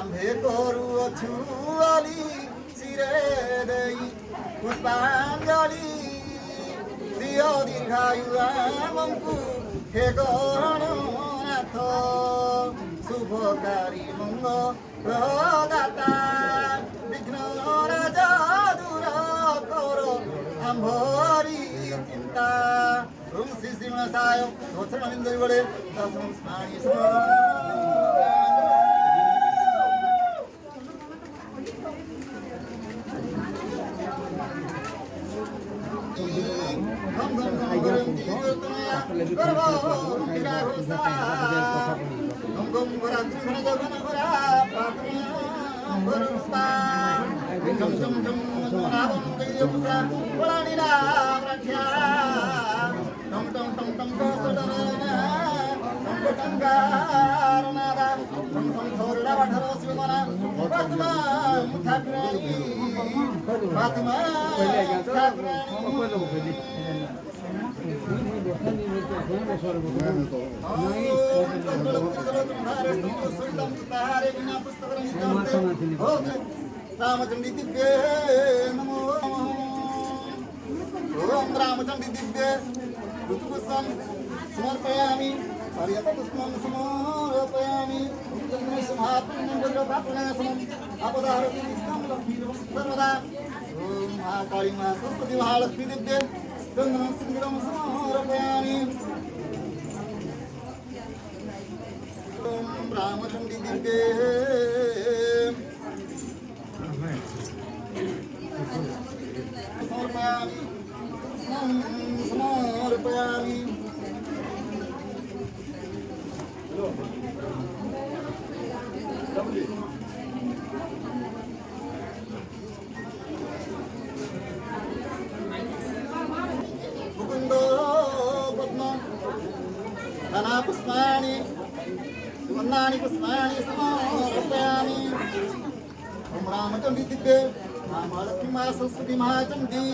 आम्भे करुअछु अलि सिरे देई पुष्पाञ्जलि प्रिय दीर्घायु आमंकु हे गणनाथ शुभकारी मंगलदाता विघ्न राजा दूर कर आम्भरी चिंता ओम श्री श्रीमसाय धोचरणविंदरी बळे दशम स्नानी रामचंडी दिव्य नमो ओम रामचंडी दिव्य ऋतुपुष्पं समर्पयामि हरितपुष्पं समर्पयामि आपदाहरति सर्वदा ओम महाकाली महासरस्वती महालक्ष्मी दिव्य चंदनं सिंदूरं समर्पयामि ओम रामचंडी दिव्य समर्पयामि मुकुंद पद्म धना पुष्पाणि सुवर्णानि पुष्पाणि समर्पयामि ओम रामचंडी दिव्य महालक्ष्मी महासरस्वती महाचंडी